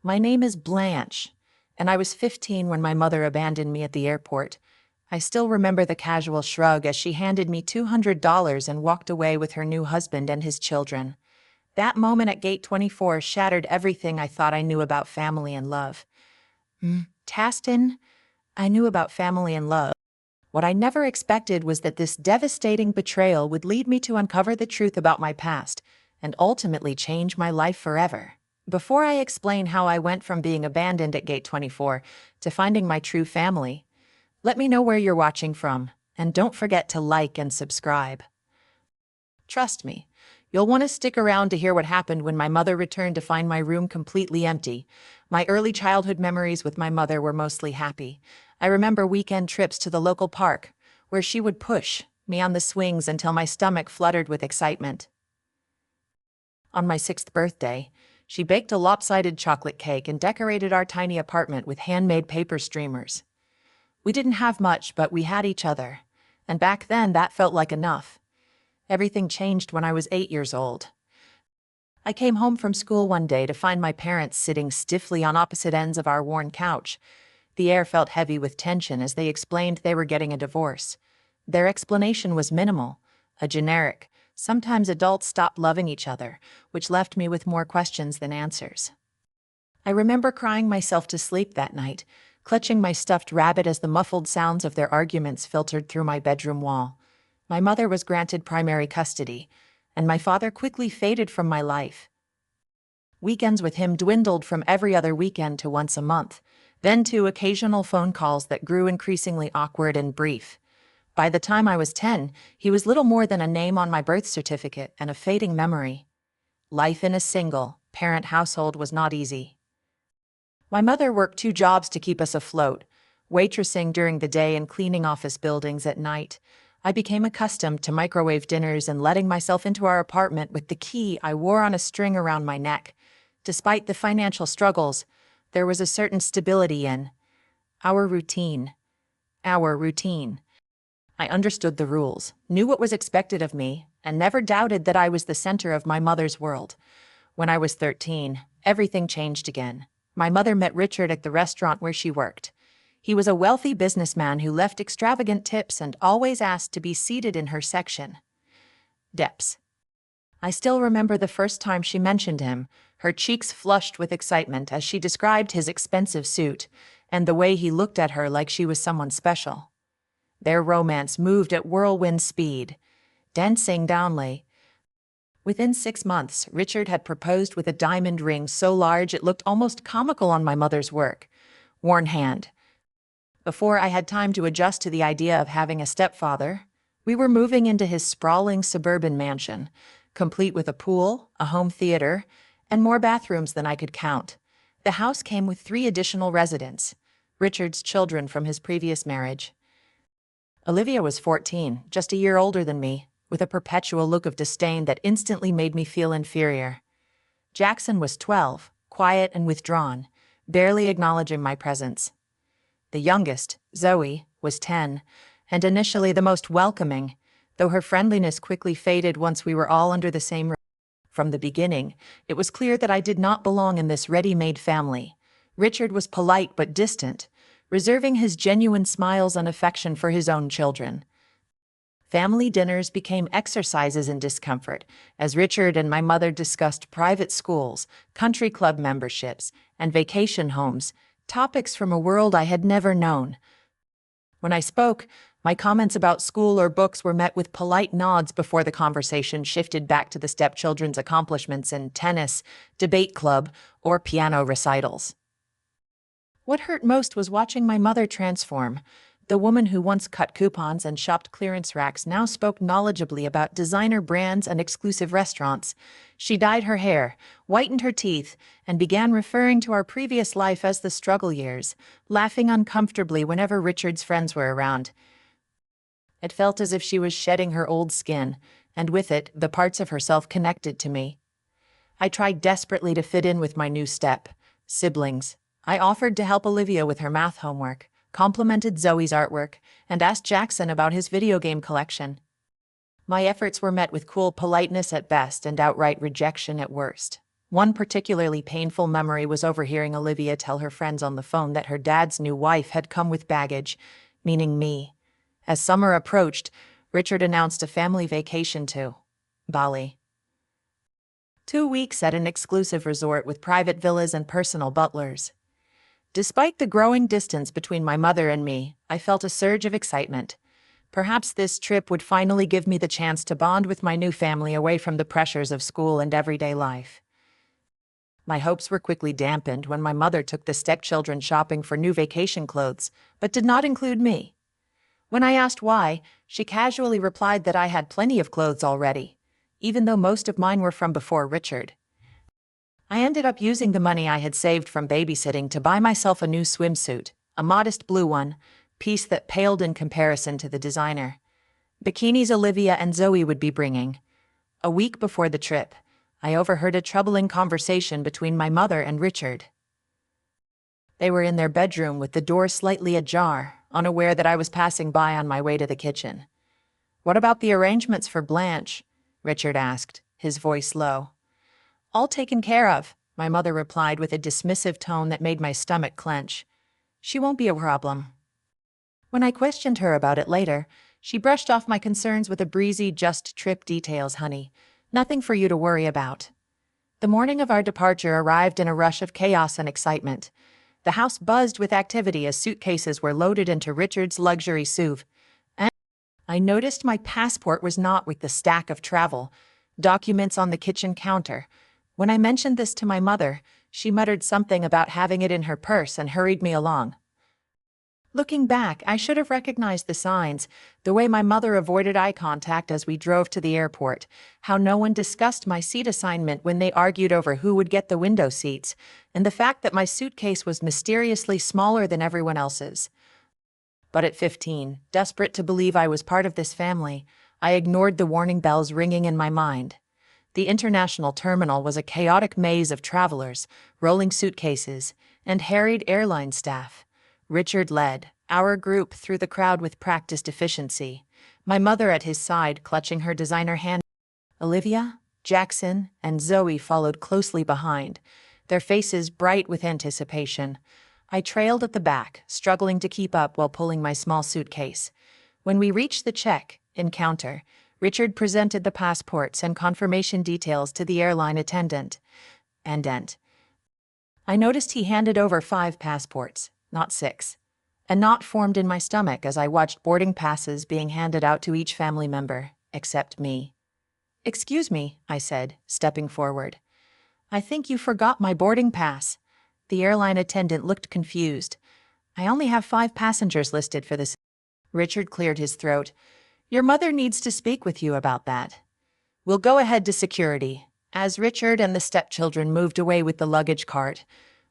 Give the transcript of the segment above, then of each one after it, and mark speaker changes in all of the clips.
Speaker 1: My name is Blanche, and I was 15 when my mother abandoned me at the airport. I still remember the casual shrug as she handed me $200 and walked away with her new husband and his children. That moment at Gate 24 shattered everything I thought I knew about family and love. Taston, I knew about family and love. What I never expected was that this devastating betrayal would lead me to uncover the truth about my past and ultimately change my life forever. Before I explain how I went from being abandoned at Gate 24 to finding my true family, let me know where you're watching from, and don't forget to like and subscribe. Trust me, you'll want to stick around to hear what happened when my mother returned to find my room completely empty. My early childhood memories with my mother were mostly happy. I remember weekend trips to the local park, where she would push me on the swings until my stomach fluttered with excitement. On my 6th birthday, she baked a lopsided chocolate cake and decorated our tiny apartment with handmade paper streamers. We didn't have much, but we had each other, and back then that felt like enough. Everything changed when I was 8 years old. I came home from school one day to find my parents sitting stiffly on opposite ends of our worn couch. The air felt heavy with tension as they explained they were getting a divorce. Their explanation was minimal, a generic, sometimes adults stop loving each other, which left me with more questions than answers. I remember crying myself to sleep that night, clutching my stuffed rabbit as the muffled sounds of their arguments filtered through my bedroom wall. My mother was granted primary custody, and my father quickly faded from my life. Weekends with him dwindled from every other weekend to once a month, then to occasional phone calls that grew increasingly awkward and brief. By the time I was 10, he was little more than a name on my birth certificate and a fading memory. Life in a single-parent household was not easy. My mother worked 2 jobs to keep us afloat, waitressing during the day and cleaning office buildings at night. I became accustomed to microwave dinners and letting myself into our apartment with the key I wore on a string around my neck. Despite the financial struggles, there was a certain stability in our routine. I understood the rules, knew what was expected of me, and never doubted that I was the center of my mother's world. When I was 13, everything changed again. My mother met Richard at the restaurant where she worked. He was a wealthy businessman who left extravagant tips and always asked to be seated in her section. Depths. I still remember the first time she mentioned him, her cheeks flushed with excitement as she described his expensive suit, and the way he looked at her like she was someone special. Their romance moved at whirlwind speed, dancing downly. Within 6 months, Richard had proposed with a diamond ring so large it looked almost comical on my mother's worn hand. Before I had time to adjust to the idea of having a stepfather, we were moving into his sprawling suburban mansion, complete with a pool, a home theater, and more bathrooms than I could count. The house came with 3 additional residents, Richard's children from his previous marriage. Olivia was 14, just a year older than me, with a perpetual look of disdain that instantly made me feel inferior. Jackson was 12, quiet and withdrawn, barely acknowledging my presence. The youngest, Zoe, was 10, and initially the most welcoming, though her friendliness quickly faded once we were all under the same roof. From the beginning, it was clear that I did not belong in this ready-made family. Richard was polite but distant, reserving his genuine smiles and affection for his own children. Family dinners became exercises in discomfort, as Richard and my mother discussed private schools, country club memberships, and vacation homes, topics from a world I had never known. When I spoke, my comments about school or books were met with polite nods before the conversation shifted back to the stepchildren's accomplishments in tennis, debate club, or piano recitals. What hurt most was watching my mother transform. The woman who once cut coupons and shopped clearance racks now spoke knowledgeably about designer brands and exclusive restaurants. She dyed her hair, whitened her teeth, and began referring to our previous life as the struggle years, laughing uncomfortably whenever Richard's friends were around. It felt as if she was shedding her old skin, and with it, the parts of herself connected to me. I tried desperately to fit in with my new siblings. I offered to help Olivia with her math homework, complimented Zoe's artwork, and asked Jackson about his video game collection. My efforts were met with cool politeness at best and outright rejection at worst. One particularly painful memory was overhearing Olivia tell her friends on the phone that her dad's new wife had come with baggage, meaning me. As summer approached, Richard announced a family vacation to Bali. 2 weeks at an exclusive resort with private villas and personal butlers. Despite the growing distance between my mother and me, I felt a surge of excitement. Perhaps this trip would finally give me the chance to bond with my new family away from the pressures of school and everyday life. My hopes were quickly dampened when my mother took the stepchildren shopping for new vacation clothes, but did not include me. When I asked why, she casually replied that I had plenty of clothes already, even though most of mine were from before Richard. I ended up using the money I had saved from babysitting to buy myself a new swimsuit, a modest blue one, piece that paled in comparison to the designer bikinis Olivia and Zoe would be bringing. A week before the trip, I overheard a troubling conversation between my mother and Richard. They were in their bedroom with the door slightly ajar, unaware that I was passing by on my way to the kitchen. "What about the arrangements for Blanche?" Richard asked, his voice low. "All taken care of," my mother replied with a dismissive tone that made my stomach clench. "She won't be a problem." When I questioned her about it later, she brushed off my concerns with a breezy, "Just trip details, honey. Nothing for you to worry about." The morning of our departure arrived in a rush of chaos and excitement. The house buzzed with activity as suitcases were loaded into Richard's luxury SUV. And I noticed my passport was not with the stack of travel documents on the kitchen counter. When I mentioned this to my mother, she muttered something about having it in her purse and hurried me along. Looking back, I should have recognized the signs, the way my mother avoided eye contact as we drove to the airport, how no one discussed my seat assignment when they argued over who would get the window seats, and the fact that my suitcase was mysteriously smaller than everyone else's. But at 15, desperate to believe I was part of this family, I ignored the warning bells ringing in my mind. The international terminal was a chaotic maze of travelers, rolling suitcases, and harried airline staff. Richard led our group through the crowd with practiced efficiency, my mother at his side clutching her designer hand. Olivia, Jackson, and Zoe followed closely behind, their faces bright with anticipation. I trailed at the back, struggling to keep up while pulling my small suitcase. When we reached the check-in counter, Richard presented the passports and confirmation details to the airline attendant. I noticed he handed over 5 passports, not 6. A knot formed in my stomach as I watched boarding passes being handed out to each family member, except me. "Excuse me," I said, stepping forward. "I think you forgot my boarding pass." The airline attendant looked confused. "I only have 5 passengers listed for this." Richard cleared his throat. "Your mother needs to speak with you about that." "We'll go ahead to security." As Richard and the stepchildren moved away with the luggage cart,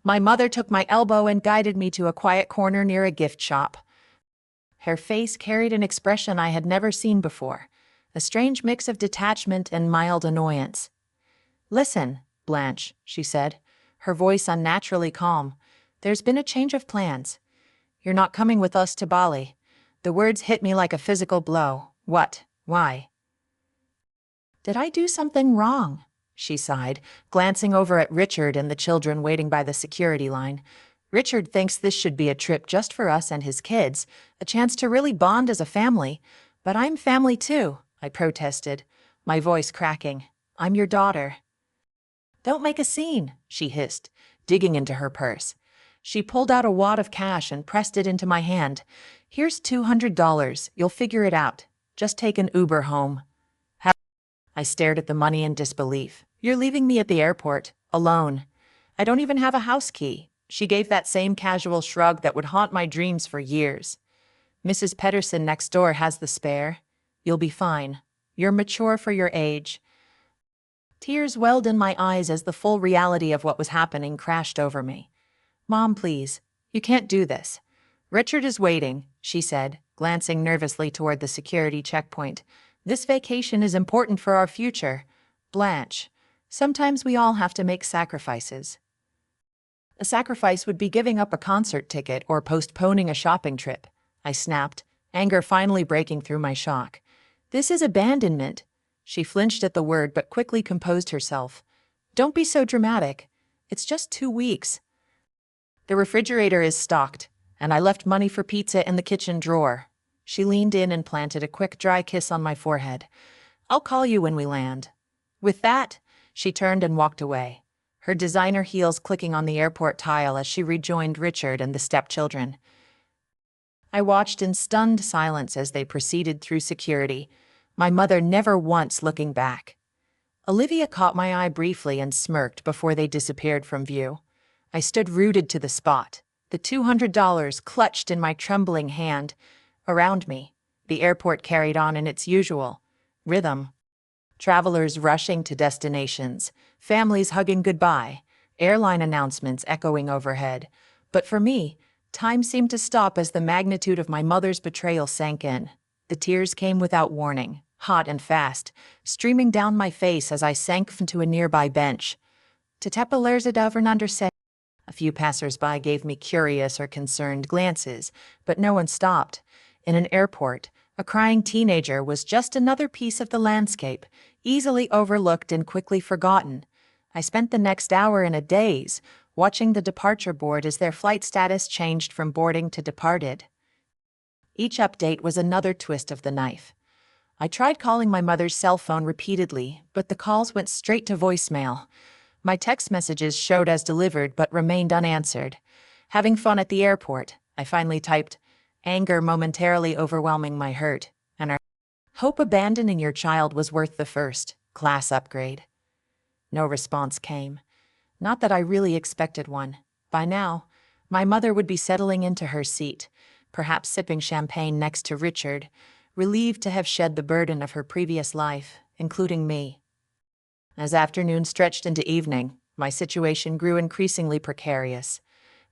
Speaker 1: my mother took my elbow and guided me to a quiet corner near a gift shop. Her face carried an expression I had never seen before, a strange mix of detachment and mild annoyance. "Listen, Blanche," she said, her voice unnaturally calm. "There's been a change of plans. You're not coming with us to Bali." The words hit me like a physical blow. "What? Why?" "Did I do something wrong?" she sighed, glancing over at Richard and the children waiting by the security line. "Richard thinks this should be a trip just for us and his kids, a chance to really bond as a family. But I'm family too," I protested, my voice cracking. "I'm your daughter." "Don't make a scene," she hissed, digging into her purse. She pulled out a wad of cash and pressed it into my hand. "Here's $200. You'll figure it out. Just take an Uber home." I stared at the money in disbelief. "You're leaving me at the airport, alone. I don't even have a house key." She gave that same casual shrug that would haunt my dreams for years. "Mrs. Pedersen next door has the spare. You'll be fine. You're mature for your age." Tears welled in my eyes as the full reality of what was happening crashed over me. "Mom, please. You can't do this." "Richard is waiting," she said, glancing nervously toward the security checkpoint. "This vacation is important for our future. Blanche, sometimes we all have to make sacrifices." A sacrifice would be giving up a concert ticket or postponing a shopping trip, I snapped, anger finally breaking through my shock. "This is abandonment." She flinched at the word but quickly composed herself. Don't be so dramatic. It's just 2 weeks. The refrigerator is stocked, and I left money for pizza in the kitchen drawer. She leaned in and planted a quick, dry kiss on my forehead. I'll call you when we land. With that, she turned and walked away, her designer heels clicking on the airport tile as she rejoined Richard and the stepchildren. I watched in stunned silence as they proceeded through security, my mother never once looking back. Olivia caught my eye briefly and smirked before they disappeared from view. I stood rooted to the spot, the $200 clutched in my trembling hand. Around me, the airport carried on in its usual rhythm. Travelers rushing to destinations, families hugging goodbye, airline announcements echoing overhead. But for me, time seemed to stop as the magnitude of my mother's betrayal sank in. The tears came without warning, hot and fast, streaming down my face as I sank into a nearby bench. To Tepelerzadovernunder said. A few passers-by gave me curious or concerned glances, but no one stopped. In an airport, a crying teenager was just another piece of the landscape, easily overlooked and quickly forgotten. I spent the next hour in a daze, watching the departure board as their flight status changed from boarding to departed. Each update was another twist of the knife. I tried calling my mother's cell phone repeatedly, but the calls went straight to voicemail. My text messages showed as delivered but remained unanswered. Having fun at the airport, I finally typed, anger momentarily overwhelming my hurt, and I hope abandoning your child was worth the first class upgrade. No response came. Not that I really expected one. By now, my mother would be settling into her seat, perhaps sipping champagne next to Richard, relieved to have shed the burden of her previous life, including me. As afternoon stretched into evening, my situation grew increasingly precarious.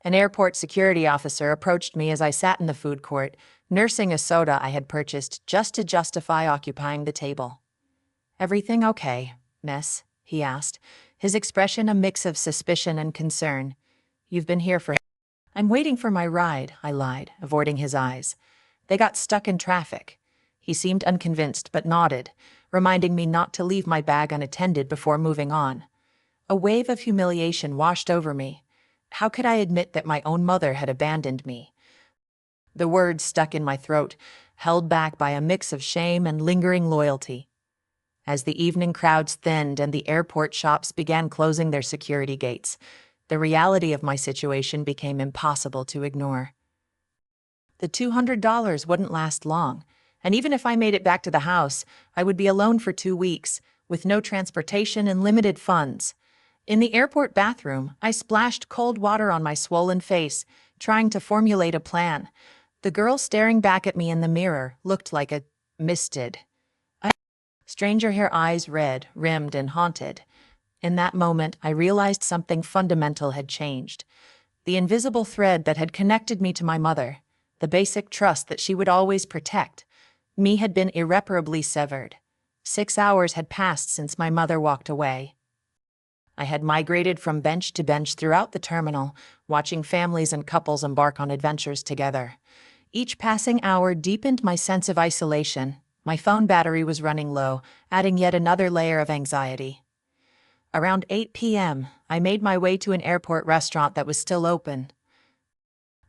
Speaker 1: An airport security officer approached me as I sat in the food court, nursing a soda I had purchased just to justify occupying the table. "Everything okay, miss?" he asked, his expression a mix of suspicion and concern. "You've been here for—" "I'm waiting for my ride," I lied, avoiding his eyes. "They got stuck in traffic." He seemed unconvinced but nodded, reminding me not to leave my bag unattended before moving on. A wave of humiliation washed over me. How could I admit that my own mother had abandoned me? The words stuck in my throat, held back by a mix of shame and lingering loyalty. As the evening crowds thinned and the airport shops began closing their security gates, the reality of my situation became impossible to ignore. The $200 wouldn't last long, and even if I made it back to the house, I would be alone for 2 weeks, with no transportation and limited funds. In the airport bathroom, I splashed cold water on my swollen face, trying to formulate a plan. The girl staring back at me in the mirror looked like a misted. Stranger her eyes red, rimmed, and haunted. In that moment, I realized something fundamental had changed. The invisible thread that had connected me to my mother, the basic trust that she would always protect, me had been irreparably severed. 6 hours had passed since my mother walked away. I had migrated from bench to bench throughout the terminal, watching families and couples embark on adventures together. Each passing hour deepened my sense of isolation. My phone battery was running low, adding yet another layer of anxiety. Around 8 p.m., I made my way to an airport restaurant that was still open.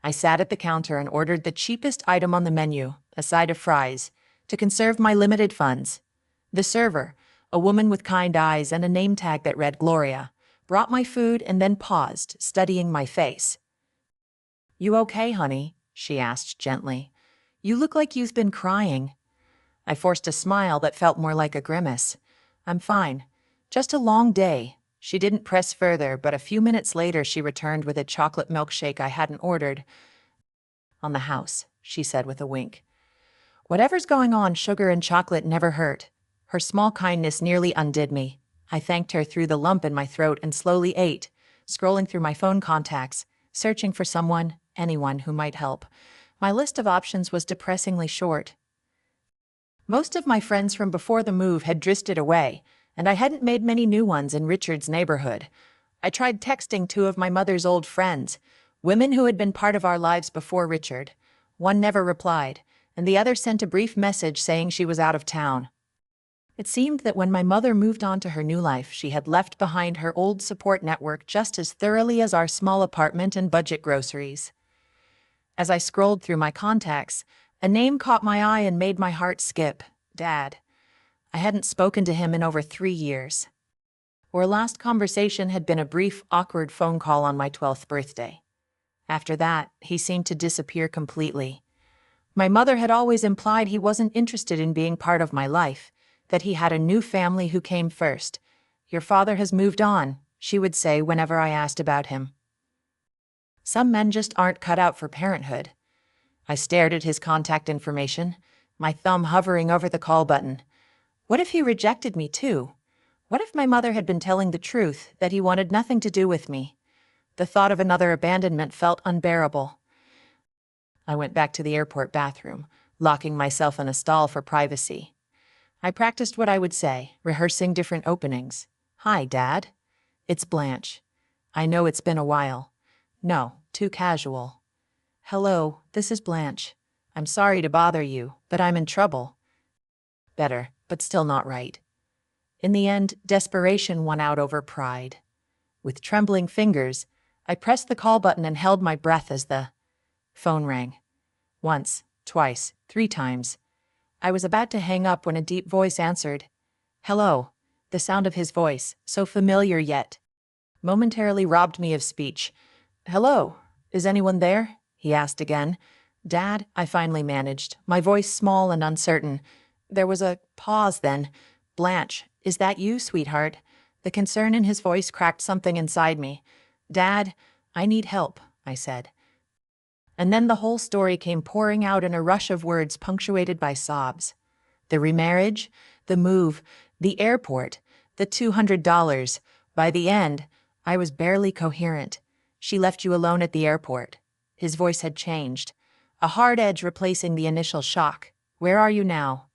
Speaker 1: I sat at the counter and ordered the cheapest item on the menu, a side of fries, to conserve my limited funds. The server, a woman with kind eyes and a name tag that read Gloria, brought my food and then paused, studying my face. "You okay, honey?" she asked gently. "You look like you've been crying." I forced a smile that felt more like a grimace. "I'm fine. Just a long day." She didn't press further, but a few minutes later she returned with a chocolate milkshake I hadn't ordered. "On the house," she said with a wink. Whatever's going on, sugar and chocolate never hurt. Her small kindness nearly undid me. I thanked her through the lump in my throat and slowly ate, scrolling through my phone contacts, searching for someone, anyone who might help. My list of options was depressingly short. Most of my friends from before the move had drifted away, and I hadn't made many new ones in Richard's neighborhood. I tried texting 2 of my mother's old friends, women who had been part of our lives before Richard. One never replied, and the other sent a brief message saying she was out of town. It seemed that when my mother moved on to her new life, she had left behind her old support network just as thoroughly as our small apartment and budget groceries. As I scrolled through my contacts, a name caught my eye and made my heart skip. Dad. I hadn't spoken to him in over 3 years. Our last conversation had been a brief, awkward phone call on my 12th birthday. After that, he seemed to disappear completely. My mother had always implied he wasn't interested in being part of my life, that he had a new family who came first. Your father has moved on, she would say whenever I asked about him. Some men just aren't cut out for parenthood. I stared at his contact information, my thumb hovering over the call button. What if he rejected me too? What if my mother had been telling the truth, that he wanted nothing to do with me? The thought of another abandonment felt unbearable. I went back to the airport bathroom, locking myself in a stall for privacy. I practiced what I would say, rehearsing different openings. Hi, Dad. It's Blanche. I know it's been a while. No, too casual. Hello, this is Blanche. I'm sorry to bother you, but I'm in trouble. Better, but still not right. In the end, desperation won out over pride. With trembling fingers, I pressed the call button and held my breath as the phone rang. Once, twice, 3 times. I was about to hang up when a deep voice answered. Hello. The sound of his voice, so familiar yet momentarily robbed me of speech. Hello. Is anyone there? He asked again. Dad, I finally managed, my voice small and uncertain. There was a pause then. Blanche, is that you, sweetheart? The concern in his voice cracked something inside me. Dad, I need help, I said. And then the whole story came pouring out in a rush of words punctuated by sobs. The remarriage, the move, the airport, the $200. By the end, I was barely coherent. She left you alone at the airport. His voice had changed, a hard edge replacing the initial shock. Where are you now?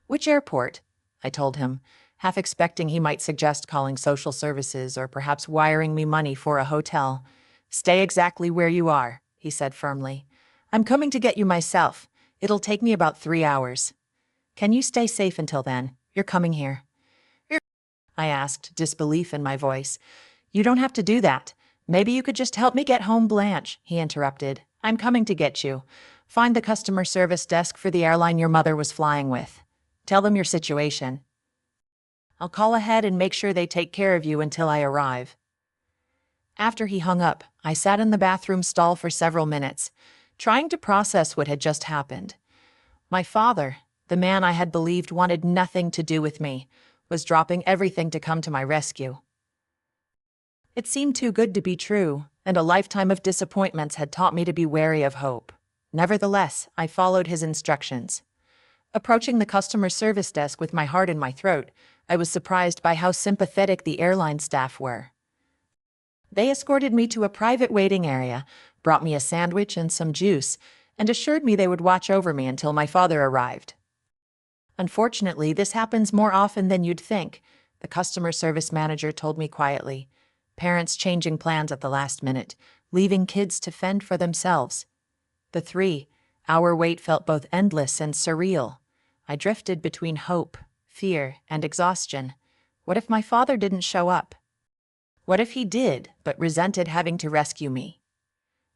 Speaker 1: Which airport? I told him, half expecting he might suggest calling social services or perhaps wiring me money for a hotel. Stay exactly where you are, he said firmly. I'm coming to get you myself. It'll take me about 3 hours. Can you stay safe until then? You're coming here. I asked, disbelief in my voice. You don't have to do that. Maybe you could just help me get home, Blanche, he interrupted. I'm coming to get you. Find the customer service desk for the airline your mother was flying with. Tell them your situation. I'll call ahead and make sure they take care of you until I arrive. After he hung up, I sat in the bathroom stall for several minutes, trying to process what had just happened. My father, the man I had believed wanted nothing to do with me, was dropping everything to come to my rescue. It seemed too good to be true, and a lifetime of disappointments had taught me to be wary of hope. Nevertheless, I followed his instructions. Approaching the customer service desk with my heart in my throat, I was surprised by how sympathetic the airline staff were. They escorted me to a private waiting area, brought me a sandwich and some juice, and assured me they would watch over me until my father arrived. Unfortunately, this happens more often than you'd think, the customer service manager told me quietly. Parents changing plans at the last minute, leaving kids to fend for themselves. The 3-hour wait felt both endless and surreal. I drifted between hope, fear, and exhaustion. What if my father didn't show up? What if he did, but resented having to rescue me?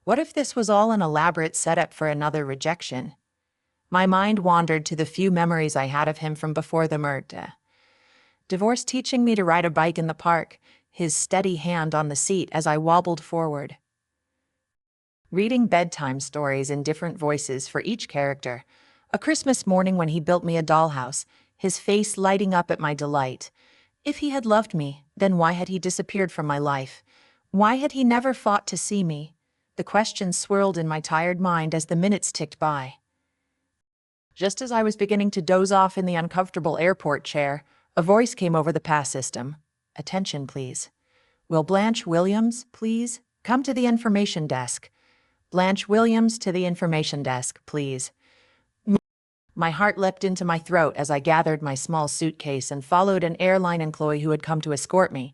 Speaker 1: What if this was all an elaborate setup for another rejection? My mind wandered to the few memories I had of him from before the murder. Divorce teaching me to ride a bike in the park, his steady hand on the seat as I wobbled forward. Reading bedtime stories in different voices for each character. A Christmas morning when he built me a dollhouse, his face lighting up at my delight. If he had loved me, then why had he disappeared from my life? Why had he never fought to see me? The questions swirled in my tired mind as the minutes ticked by. Just as I was beginning to doze off in the uncomfortable airport chair, a voice came over the pass system. Attention, please. Will Blanche Williams, please, come to the information desk? Blanche Williams to the information desk, please. My heart leapt into my throat as I gathered my small suitcase and followed an airline employee who had come to escort me.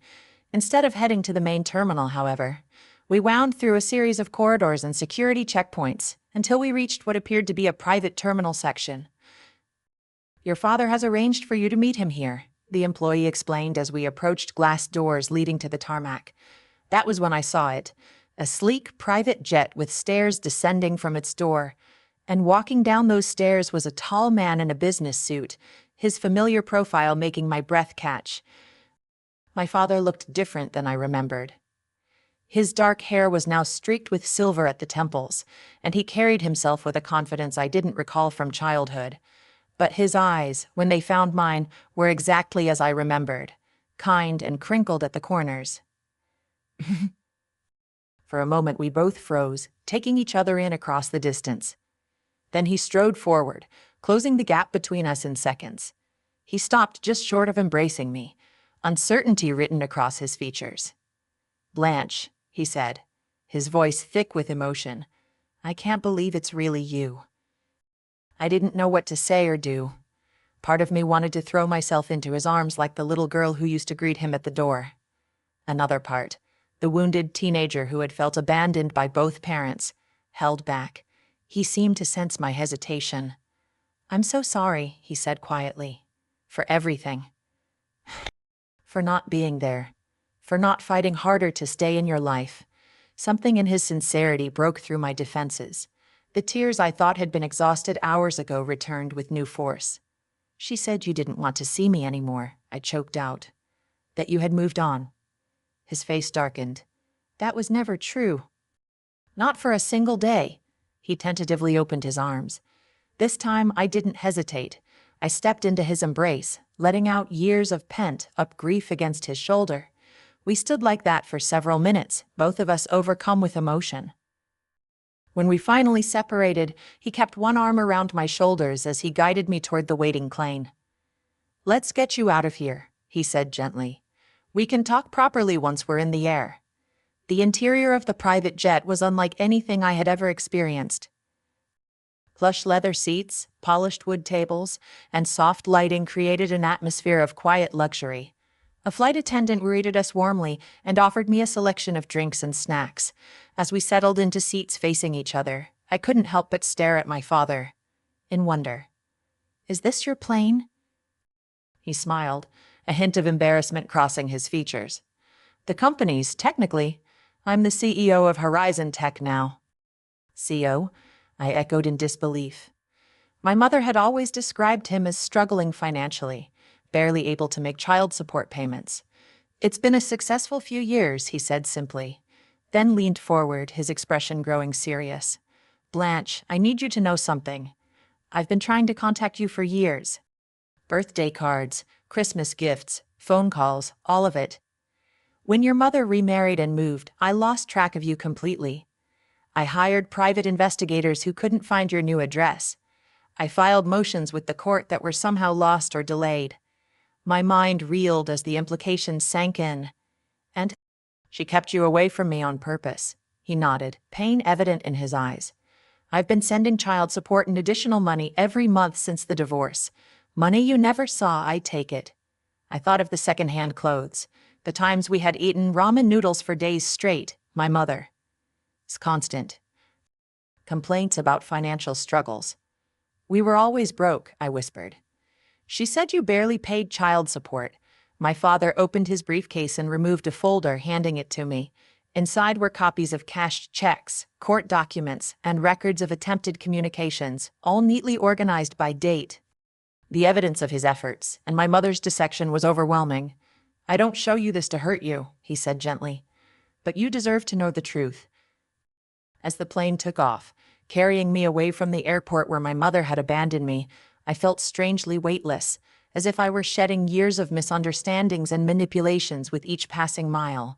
Speaker 1: Instead of heading to the main terminal, however, we wound through a series of corridors and security checkpoints until we reached what appeared to be a private terminal section. Your father has arranged for you to meet him here, the employee explained as we approached glass doors leading to the tarmac. That was when I saw it, a sleek private jet with stairs descending from its door. And walking down those stairs was a tall man in a business suit, his familiar profile making my breath catch. My father looked different than I remembered. His dark hair was now streaked with silver at the temples, and he carried himself with a confidence I didn't recall from childhood. But his eyes, when they found mine, were exactly as I remembered, kind and crinkled at the corners. For a moment we both froze, taking each other in across the distance. Then he strode forward, closing the gap between us in seconds. He stopped just short of embracing me, uncertainty written across his features. "Blanche," he said, his voice thick with emotion, "I can't believe it's really you." I didn't know what to say or do. Part of me wanted to throw myself into his arms like the little girl who used to greet him at the door. Another part, the wounded teenager who had felt abandoned by both parents, held back. He seemed to sense my hesitation. "I'm so sorry," he said quietly, "for everything. For not being there. For not fighting harder to stay in your life." Something in his sincerity broke through my defenses. The tears I thought had been exhausted hours ago returned with new force. "She said you didn't want to see me anymore," I choked out. "That you had moved on." His face darkened. "That was never true." "Not for a single day." He tentatively opened his arms. This time I didn't hesitate. I stepped into his embrace, letting out years of pent-up grief against his shoulder. We stood like that for several minutes, both of us overcome with emotion. When we finally separated, he kept one arm around my shoulders as he guided me toward the waiting plane. "Let's get you out of here," he said gently. "We can talk properly once we're in the air." The interior of the private jet was unlike anything I had ever experienced. Plush leather seats, polished wood tables, and soft lighting created an atmosphere of quiet luxury. A flight attendant greeted us warmly and offered me a selection of drinks and snacks. As we settled into seats facing each other, I couldn't help but stare at my father, in wonder. "Is this your plane?" He smiled, a hint of embarrassment crossing his features. "The company's, technically. I'm the CEO of Horizon Tech now." "CEO?" I echoed in disbelief. My mother had always described him as struggling financially, barely able to make child support payments. "It's been a successful few years," he said simply, then leaned forward, his expression growing serious. "Blanche, I need you to know something. I've been trying to contact you for years. Birthday cards, Christmas gifts, phone calls, all of it. When your mother remarried and moved, I lost track of you completely. I hired private investigators who couldn't find your new address. I filed motions with the court that were somehow lost or delayed. My mind reeled as the implications sank in. And she kept you away from me on purpose." He nodded, pain evident in his eyes. "I've been sending child support and additional money every month since the divorce. Money you never saw, I take it." I thought of the second-hand clothes, the times we had eaten ramen noodles for days straight, my mother. It's constant. Complaints about financial struggles. "We were always broke," I whispered. "She said you barely paid child support." My father opened his briefcase and removed a folder, handing it to me. Inside were copies of cashed checks, court documents, and records of attempted communications, all neatly organized by date. The evidence of his efforts, and my mother's dissection, was overwhelming. "I don't show you this to hurt you," he said gently, "but you deserve to know the truth." As the plane took off, carrying me away from the airport where my mother had abandoned me, I felt strangely weightless, as if I were shedding years of misunderstandings and manipulations with each passing mile.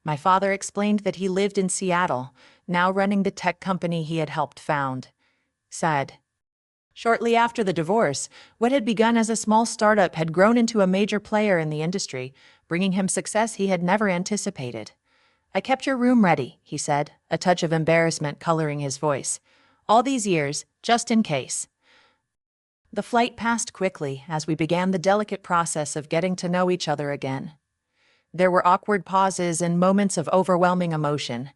Speaker 1: My father explained that he lived in Seattle, now running the tech company he had helped found. Sad. Shortly after the divorce, what had begun as a small startup had grown into a major player in the industry, bringing him success he had never anticipated. "I kept your room ready," he said, a touch of embarrassment coloring his voice. "All these years, just in case." The flight passed quickly as we began the delicate process of getting to know each other again. There were awkward pauses and moments of overwhelming emotion,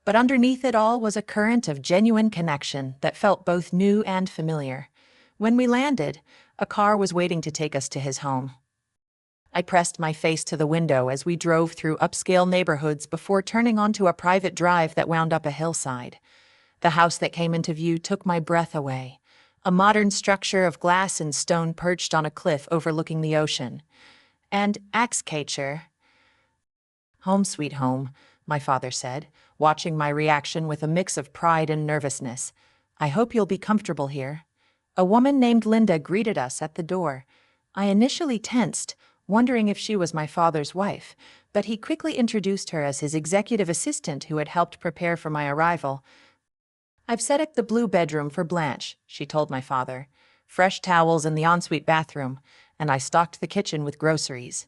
Speaker 1: but underneath it all was a current of genuine connection that felt both new and familiar. When we landed, A car was waiting to take us to his home. I pressed my face to the window as we drove through upscale neighborhoods before turning onto a private drive that wound up a hillside. The house that came into view took my breath away. A modern structure of glass and stone perched on a cliff overlooking the ocean. And Axcacher. Home sweet home, my father said, watching my reaction with a mix of pride and nervousness. I hope you'll be comfortable here. A woman named Linda greeted us at the door. I initially tensed, wondering if she was my father's wife, but he quickly introduced her as his executive assistant who had helped prepare for my arrival. I've set up the blue bedroom for Blanche, she told my father. Fresh towels in the ensuite bathroom, and I stocked the kitchen with groceries.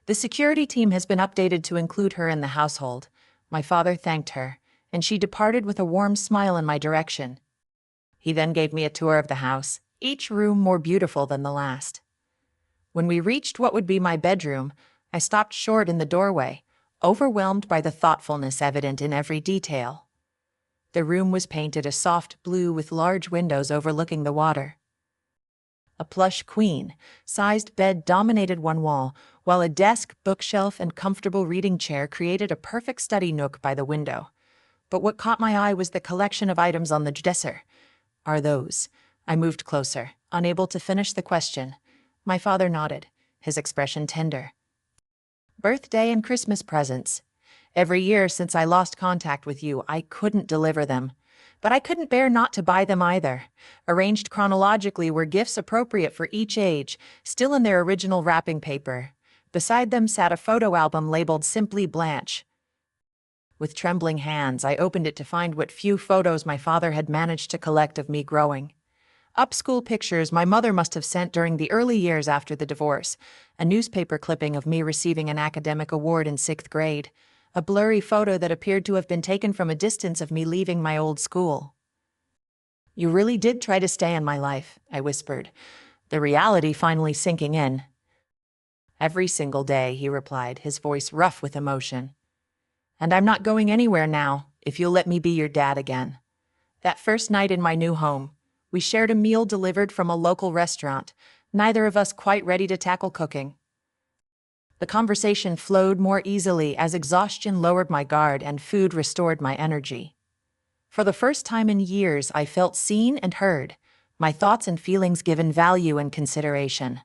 Speaker 1: The security team has been updated to include her in the household. My father thanked her, and she departed with a warm smile in my direction. He then gave me a tour of the house, each room more beautiful than the last. When we reached what would be my bedroom, I stopped short in the doorway, overwhelmed by the thoughtfulness evident in every detail. The room was painted a soft blue with large windows overlooking the water. A plush queen-sized bed dominated one wall, while a desk, bookshelf, and comfortable reading chair created a perfect study nook by the window. But what caught my eye was the collection of items on the dresser. Are those? I moved closer, unable to finish the question. My father nodded, his expression tender. Birthday and Christmas presents. Every year since I lost contact with you, I couldn't deliver them. But I couldn't bear not to buy them either. Arranged chronologically were gifts appropriate for each age, still in their original wrapping paper. Beside them sat a photo album labeled simply Blanche. With trembling hands, I opened it to find what few photos my father had managed to collect of me growing. Upschool pictures my mother must have sent during the early years after the divorce, a newspaper clipping of me receiving an academic award in 6th grade, a blurry photo that appeared to have been taken from a distance of me leaving my old school. You really did try to stay in my life, I whispered, the reality finally sinking in. Every single day, he replied, his voice rough with emotion. And I'm not going anywhere now, if you'll let me be your dad again. That first night in my new home, we shared a meal delivered from a local restaurant, neither of us quite ready to tackle cooking. The conversation flowed more easily as exhaustion lowered my guard and food restored my energy. For the first time in years, I felt seen and heard, my thoughts and feelings given value and consideration.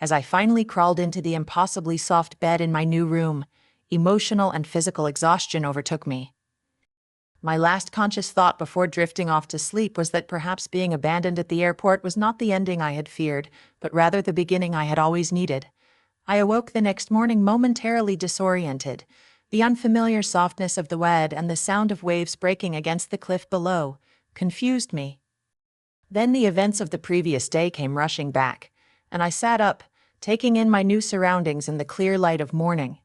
Speaker 1: As I finally crawled into the impossibly soft bed in my new room, emotional and physical exhaustion overtook me. My last conscious thought before drifting off to sleep was that perhaps being abandoned at the airport was not the ending I had feared, but rather the beginning I had always needed. I awoke the next morning momentarily disoriented. The unfamiliar softness of the bed and the sound of waves breaking against the cliff below confused me. Then the events of the previous day came rushing back, and I sat up, taking in my new surroundings in the clear light of morning.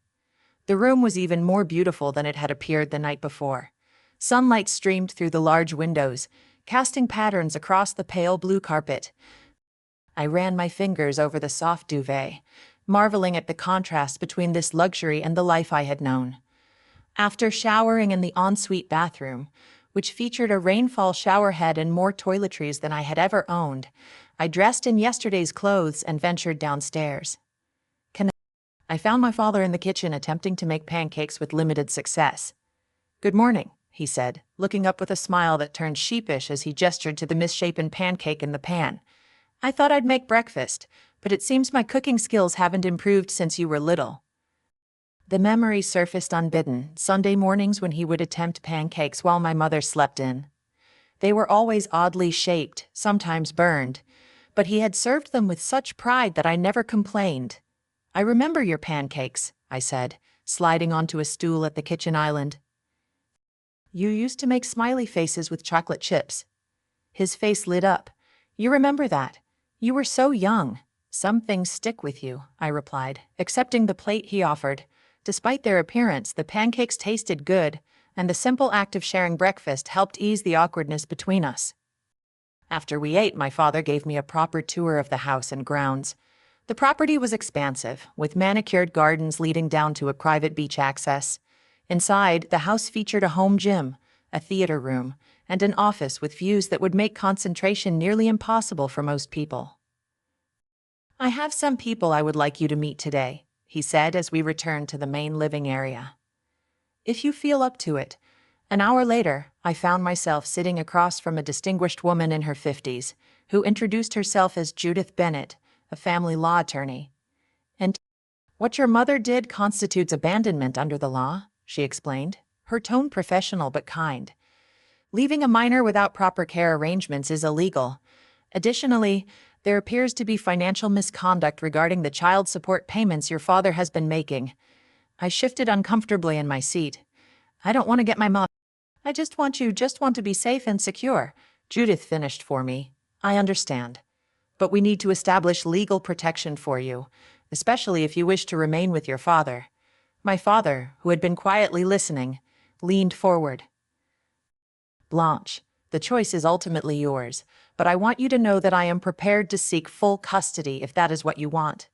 Speaker 1: The room was even more beautiful than it had appeared the night before. Sunlight streamed through the large windows, casting patterns across the pale blue carpet. I ran my fingers over the soft duvet, marveling at the contrast between this luxury and the life I had known. After showering in the ensuite bathroom, which featured a rainfall shower head and more toiletries than I had ever owned, I dressed in yesterday's clothes and ventured downstairs. I found my father in the kitchen attempting to make pancakes with limited success. Good morning, he said, looking up with a smile that turned sheepish as he gestured to the misshapen pancake in the pan. I thought I'd make breakfast, but it seems my cooking skills haven't improved since you were little. The memory surfaced unbidden, Sunday mornings when he would attempt pancakes while my mother slept in. They were always oddly shaped, sometimes burned, but he had served them with such pride that I never complained. I remember your pancakes, I said, sliding onto a stool at the kitchen island. You used to make smiley faces with chocolate chips. His face lit up. You remember that? You were so young. Some things stick with you, I replied, accepting the plate he offered. Despite their appearance, the pancakes tasted good, and the simple act of sharing breakfast helped ease the awkwardness between us. After we ate, my father gave me a proper tour of the house and grounds. The property was expansive, with manicured gardens leading down to a private beach access. Inside, the house featured a home gym, a theater room, and an office with views that would make concentration nearly impossible for most people. I have some people I would like you to meet today, he said as we returned to the main living area. If you feel up to it. An hour later, I found myself sitting across from a distinguished woman in her 50s, who introduced herself as Judith Bennett, a family law attorney. And what your mother did constitutes abandonment under the law, she explained, her tone professional but kind. Leaving a minor without proper care arrangements is illegal. Additionally, there appears to be financial misconduct regarding the child support payments your father has been making. I shifted uncomfortably in my seat. I don't want to get my mom. I just want to be safe and secure, Judith finished for me. I understand. But we need to establish legal protection for you, especially if you wish to remain with your father. My father, who had been quietly listening, leaned forward. Blanche, the choice is ultimately yours, but I want you to know that I am prepared to seek full custody if that is what you want.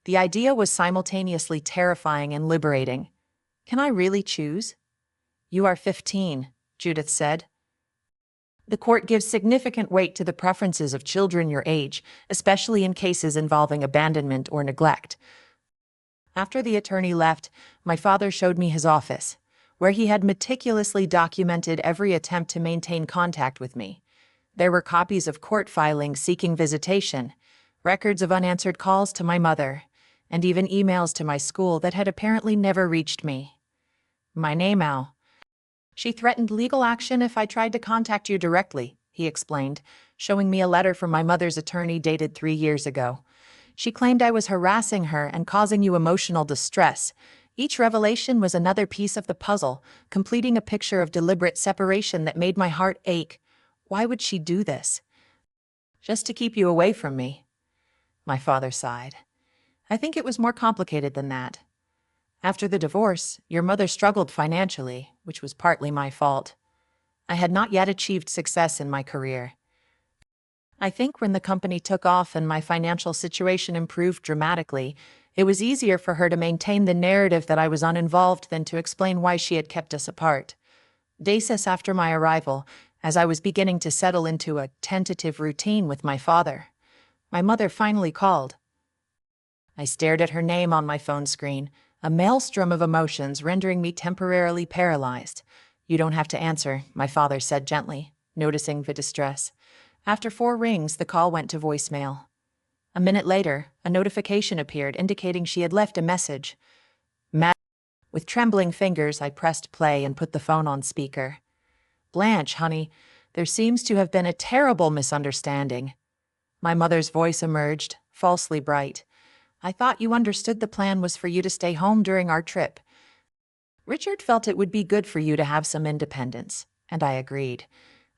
Speaker 1: The idea was simultaneously terrifying and liberating. Can I really choose? You are 15, Judith said. The court gives significant weight to the preferences of children your age, especially in cases involving abandonment or neglect. After the attorney left, my father showed me his office, where he had meticulously documented every attempt to maintain contact with me. There were copies of court filings seeking visitation, records of unanswered calls to my mother, and even emails to my school that had apparently never reached me. My name, Al. She threatened legal action if I tried to contact you directly, he explained, showing me a letter from my mother's attorney dated 3 years ago. She claimed I was harassing her and causing you emotional distress. Each revelation was another piece of the puzzle, completing a picture of deliberate separation that made my heart ache. Why would she do this? Just to keep you away from me. My father sighed. I think it was more complicated than that. After the divorce, your mother struggled financially, which was partly my fault. I had not yet achieved success in my career. I think when the company took off and my financial situation improved dramatically, it was easier for her to maintain the narrative that I was uninvolved than to explain why she had kept us apart. Days after my arrival, as I was beginning to settle into a tentative routine with my father, my mother finally called. I stared at her name on my phone screen, a maelstrom of emotions rendering me temporarily paralyzed. You don't have to answer, my father said gently, noticing the distress. After 4 rings, the call went to voicemail. A minute later, a notification appeared indicating she had left a message. With trembling fingers, I pressed play and put the phone on speaker. Blanche, honey, there seems to have been a terrible misunderstanding. My mother's voice emerged, falsely bright. I thought you understood the plan was for you to stay home during our trip. Richard felt it would be good for you to have some independence, and I agreed.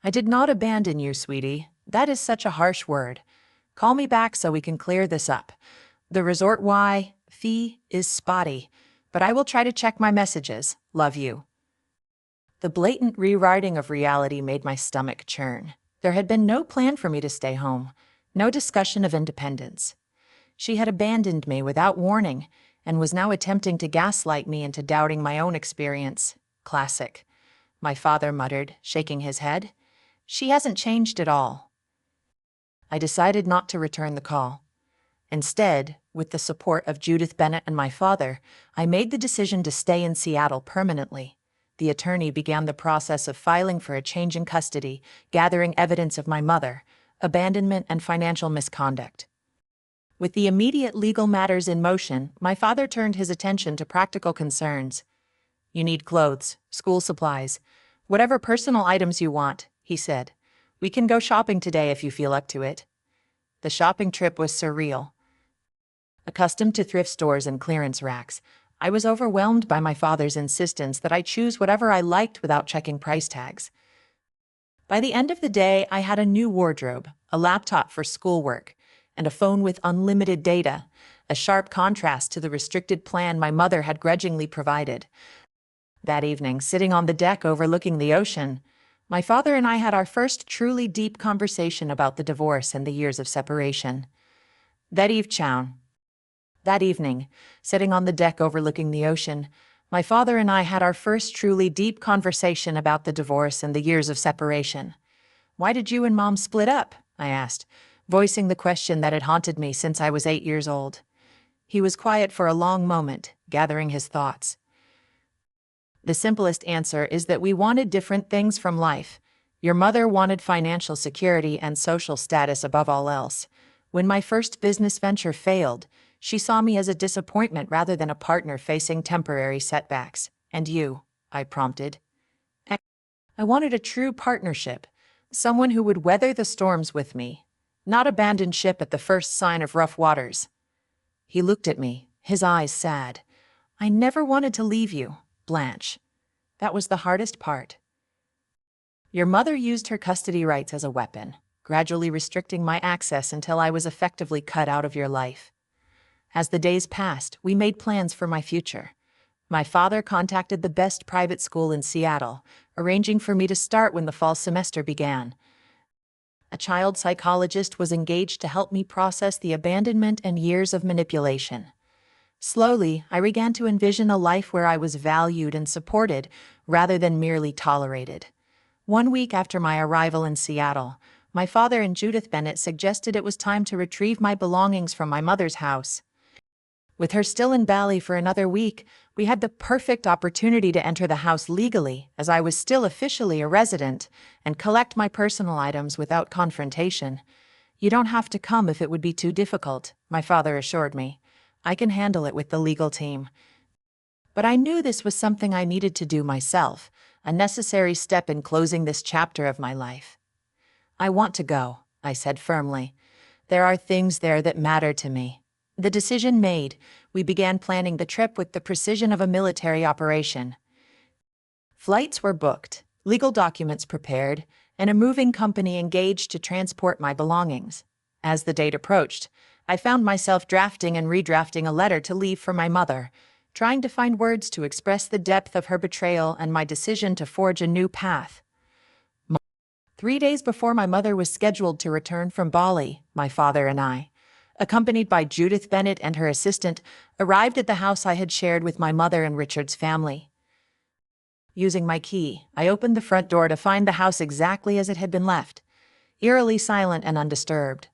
Speaker 1: I did not abandon you, sweetie. That is such a harsh word. Call me back so we can clear this up. The resort fee is spotty, but I will try to check my messages. Love you. The blatant rewriting of reality made my stomach churn. There had been no plan for me to stay home, no discussion of independence. She had abandoned me without warning and was now attempting to gaslight me into doubting my own experience. Classic. My father muttered, shaking his head. She hasn't changed at all. I decided not to return the call. Instead, with the support of Judith Bennett and my father, I made the decision to stay in Seattle permanently. The attorney began the process of filing for a change in custody, gathering evidence of my mother, abandonment, and financial misconduct. With the immediate legal matters in motion, my father turned his attention to practical concerns. You need clothes, school supplies, whatever personal items you want, he said. We can go shopping today if you feel up to it. The shopping trip was surreal. Accustomed to thrift stores and clearance racks, I was overwhelmed by my father's insistence that I choose whatever I liked without checking price tags. By the end of the day, I had a new wardrobe, a laptop for schoolwork, and a phone with unlimited data, a sharp contrast to the restricted plan my mother had grudgingly provided. That evening, sitting on the deck overlooking the ocean, my father and I had our first truly deep conversation about the divorce and the years of separation. That evening, sitting on the deck overlooking the ocean, my father and I had our first truly deep conversation about the divorce and the years of separation. Why did you and Mom split up? I asked. voicing the question that had haunted me since I was 8 years old. He was quiet for a long moment, gathering his thoughts. The simplest answer is that we wanted different things from life. Your mother wanted financial security and social status above all else. When my first business venture failed, she saw me as a disappointment rather than a partner facing temporary setbacks. And you? I prompted. I wanted a true partnership, someone who would weather the storms with me, not abandon ship at the first sign of rough waters. He looked at me, his eyes sad. I never wanted to leave you, Blanche. That was the hardest part. Your mother used her custody rights as a weapon, gradually restricting my access until I was effectively cut out of your life. As the days passed, we made plans for my future. My father contacted the best private school in Seattle, arranging for me to start when the fall semester began. A child psychologist was engaged to help me process the abandonment and years of manipulation. Slowly, I began to envision a life where I was valued and supported, rather than merely tolerated. 1 week after my arrival in Seattle, my father and Judith Bennett suggested it was time to retrieve my belongings from my mother's house. With her still in Bali for another week, we had the perfect opportunity to enter the house legally, as I was still officially a resident, and collect my personal items without confrontation. You don't have to come if it would be too difficult, my father assured me. I can handle it with the legal team. But I knew this was something I needed to do myself, a necessary step in closing this chapter of my life. I want to go, I said firmly. There are things there that matter to me. The decision made, we began planning the trip with the precision of a military operation. Flights were booked, legal documents prepared, and a moving company engaged to transport my belongings. As the date approached, I found myself drafting and redrafting a letter to leave for my mother, trying to find words to express the depth of her betrayal and my decision to forge a new path. 3 days before my mother was scheduled to return from Bali, my father and I, accompanied by Judith Bennett and her assistant, arrived at the house I had shared with my mother and Richard's family. Using my key, I opened the front door to find the house exactly as it had been left, eerily silent and undisturbed.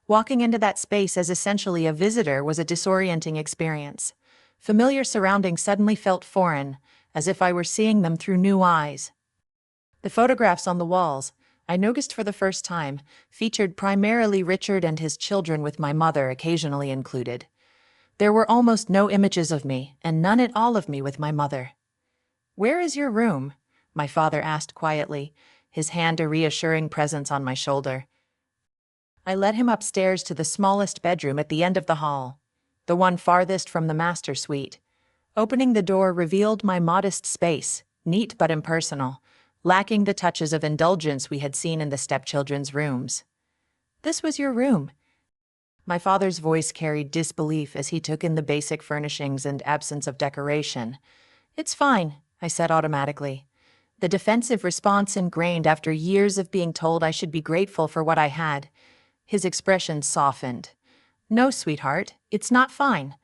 Speaker 1: Walking into that space as essentially a visitor was a disorienting experience. Familiar surroundings suddenly felt foreign, as if I were seeing them through new eyes. The photographs on the walls, I noticed for the first time, featured primarily Richard and his children, with my mother occasionally included. There were almost no images of me, and none at all of me with my mother. "Where is your room?" my father asked quietly, his hand a reassuring presence on my shoulder. I led him upstairs to the smallest bedroom at the end of the hall, the one farthest from the master suite. Opening the door revealed my modest space, neat but impersonal, lacking the touches of indulgence we had seen in the stepchildren's rooms. "This was your room." My father's voice carried disbelief as he took in the basic furnishings and absence of decoration. "It's fine," I said automatically. The defensive response ingrained after years of being told I should be grateful for what I had. His expression softened. "No, sweetheart, it's not fine.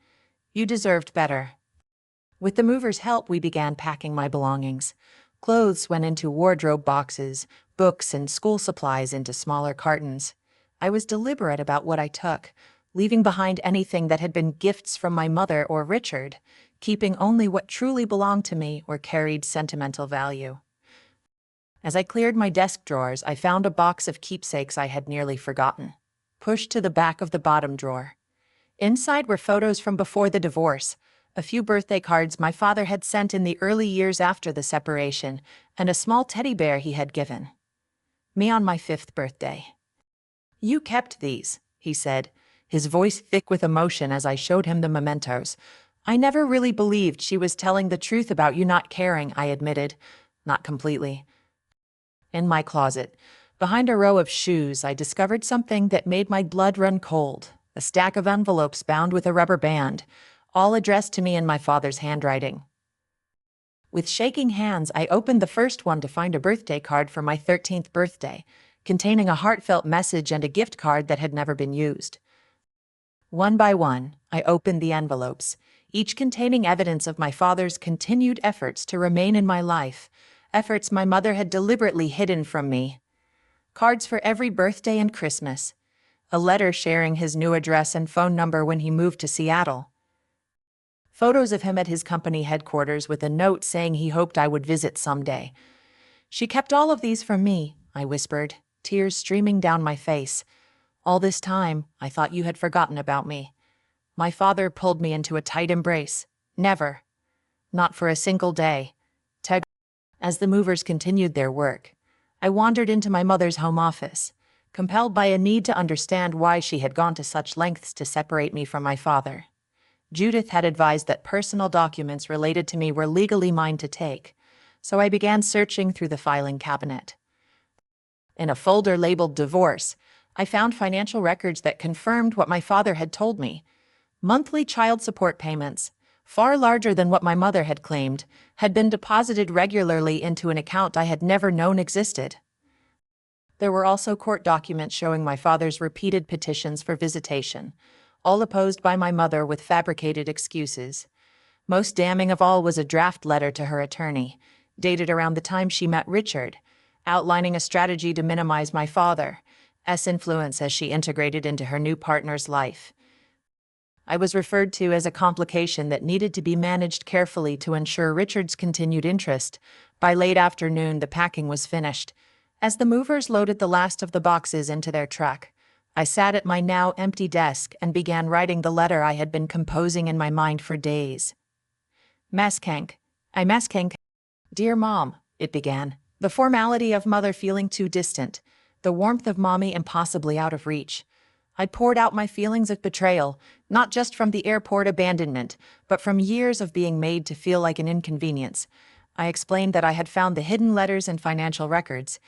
Speaker 1: You deserved better." With the mover's help, we began packing my belongings. Clothes went into wardrobe boxes, books and school supplies into smaller cartons. I was deliberate about what I took, leaving behind anything that had been gifts from my mother or Richard, keeping only what truly belonged to me or carried sentimental value. As I cleared my desk drawers, I found a box of keepsakes I had nearly forgotten, pushed to the back of the bottom drawer. Inside were photos from before the divorce, a few birthday cards my father had sent in the early years after the separation, and a small teddy bear he had given me on my 5th birthday. "You kept these," he said, his voice thick with emotion as I showed him the mementos. "I never really believed she was telling the truth about you not caring," I admitted. "Not completely." In my closet, behind a row of shoes, I discovered something that made my blood run cold, a stack of envelopes bound with a rubber band, all addressed to me in my father's handwriting. With shaking hands, I opened the first one to find a birthday card for my 13th birthday, containing a heartfelt message and a gift card that had never been used. One by one, I opened the envelopes, each containing evidence of my father's continued efforts to remain in my life, efforts my mother had deliberately hidden from me. Cards for every birthday and Christmas. a letter sharing his new address and phone number when he moved to Seattle, photos of him at his company headquarters with a note saying he hoped I would visit someday. "She kept all of these from me," I whispered, tears streaming down my face. "All this time, I thought you had forgotten about me." My father pulled me into a tight embrace. "Never. Not for a single day." As the movers continued their work, I wandered into my mother's home office, compelled by a need to understand why she had gone to such lengths to separate me from my father. Judith had advised that personal documents related to me were legally mine to take, so I began searching through the filing cabinet. In a folder labeled Divorce, I found financial records that confirmed what my father had told me. Monthly child support payments, far larger than what my mother had claimed, had been deposited regularly into an account I had never known existed. There were also court documents showing my father's repeated petitions for visitation, all opposed by my mother with fabricated excuses. Most damning of all was a draft letter to her attorney, dated around the time she met Richard, outlining a strategy to minimize my father's influence as she integrated into her new partner's life. I was referred to as a complication that needed to be managed carefully to ensure Richard's continued interest. By late afternoon, the packing was finished. As the movers loaded the last of the boxes into their truck, I sat at my now empty desk and began writing the letter I had been composing in my mind for days. Maskank. Dear Mom, it began, the formality of mother feeling too distant, the warmth of mommy impossibly out of reach. I poured out my feelings of betrayal, not just from the airport abandonment, but from years of being made to feel like an inconvenience. I explained that I had found the hidden letters and financial records,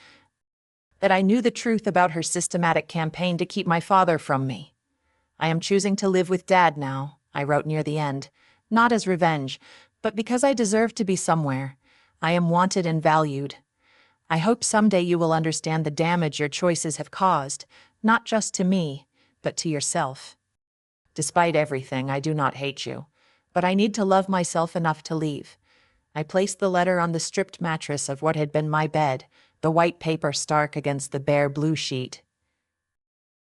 Speaker 1: that I knew the truth about her systematic campaign to keep my father from me. "I am choosing to live with Dad now," I wrote near the end, "not as revenge, but because I deserve to be somewhere. I am wanted and valued. I hope someday you will understand the damage your choices have caused, not just to me, but to yourself. Despite everything, I do not hate you, but I need to love myself enough to leave." I placed the letter on the stripped mattress of what had been my bed, the white paper stark against the bare blue sheet.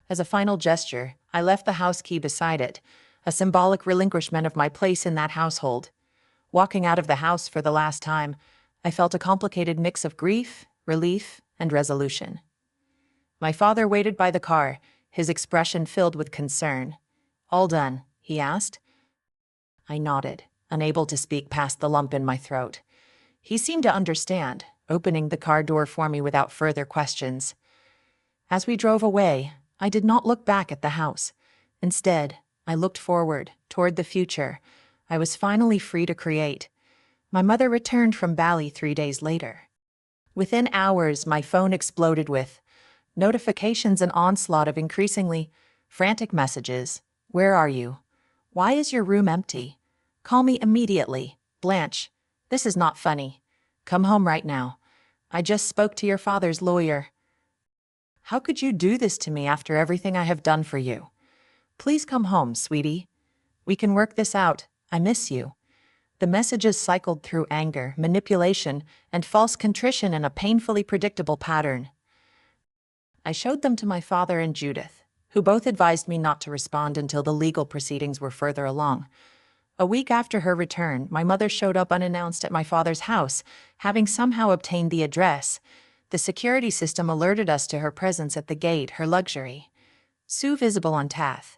Speaker 1: As a final gesture, I left the house key beside it, a symbolic relinquishment of my place in that household. Walking out of the house for the last time, I felt a complicated mix of grief, relief, and resolution. My father waited by the car, his expression filled with concern. "All done?" he asked. I nodded, unable to speak past the lump in my throat. He seemed to understand, opening the car door for me without further questions. As we drove away, I did not look back at the house. Instead, I looked forward, toward the future. I was finally free to create. My mother returned from Bali 3 days later. Within hours, my phone exploded with notifications and onslaught of increasingly frantic messages. "Where are you? Why is your room empty? Call me immediately. Blanche, this is not funny. Come home right now. I just spoke to your father's lawyer. How could you do this to me after everything I have done for you? Please come home, sweetie. We can work this out. I miss you." The messages cycled through anger, manipulation, and false contrition in a painfully predictable pattern. I showed them to my father and Judith, who both advised me not to respond until the legal proceedings were further along. A week after her return, my mother showed up unannounced at my father's house, having somehow obtained the address. The security system alerted us to her presence at the gate, her luxury. Sue visible on Tath.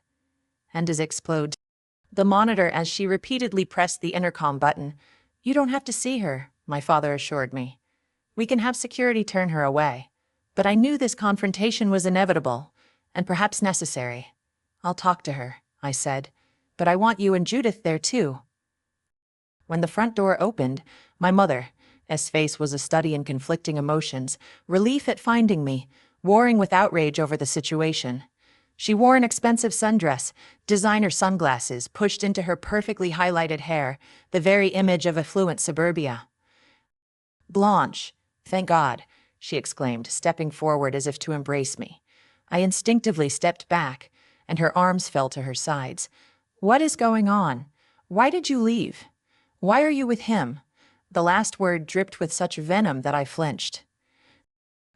Speaker 1: And as explode. The monitor as she repeatedly pressed the intercom button. "You don't have to see her," my father assured me. "We can have security turn her away." But I knew this confrontation was inevitable, and perhaps necessary. "I'll talk to her," I said, "but I want you and Judith there too." When the front door opened, my mother's face was a study in conflicting emotions, relief at finding me, warring with outrage over the situation. She wore an expensive sundress, designer sunglasses pushed into her perfectly highlighted hair, the very image of affluent suburbia. "Blanche, thank God," she exclaimed, stepping forward as if to embrace me. I instinctively stepped back, and her arms fell to her sides. "What is going on? Why did you leave? Why are you with him?" The last word dripped with such venom that I flinched.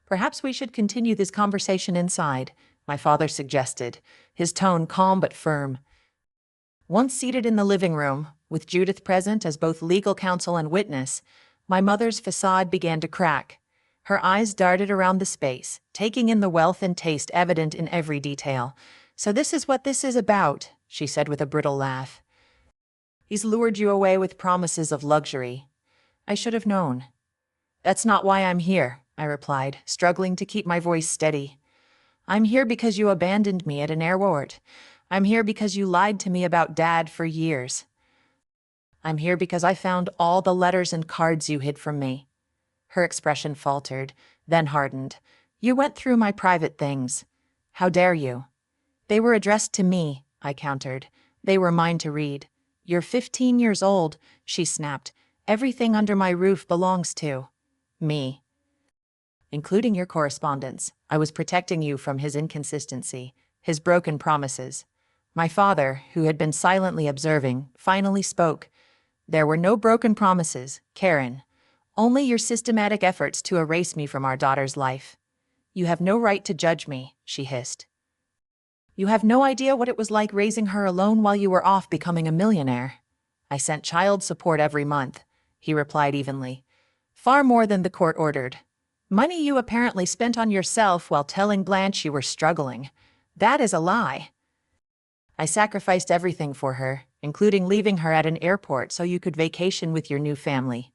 Speaker 1: "Perhaps we should continue this conversation inside," my father suggested, his tone calm but firm. Once seated in the living room, with Judith present as both legal counsel and witness, my mother's facade began to crack. Her eyes darted around the space, taking in the wealth and taste evident in every detail. "So this is what this is about," she said with a brittle laugh. "He's lured you away with promises of luxury. I should have known." "That's not why I'm here," I replied, struggling to keep my voice steady. "I'm here because you abandoned me at an airport. I'm here because you lied to me about Dad for years. I'm here because I found all the letters and cards you hid from me." Her expression faltered, then hardened. "You went through my private things. How dare you?" "They were addressed to me," I countered. "They were mine to read." "You're 15 years old," she snapped. "Everything under my roof belongs to me, including your correspondence. I was protecting you from his inconsistency, his broken promises." My father, who had been silently observing, finally spoke. "There were no broken promises, Karen. Only your systematic efforts to erase me from our daughter's life." "You have no right to judge me," she hissed. "You have no idea what it was like raising her alone while you were off becoming a millionaire." "I sent child support every month," he replied evenly. "Far more than the court ordered. Money you apparently spent on yourself while telling Blanche you were struggling. That is a lie. I sacrificed everything for her, including leaving her at an airport so you could vacation with your new family."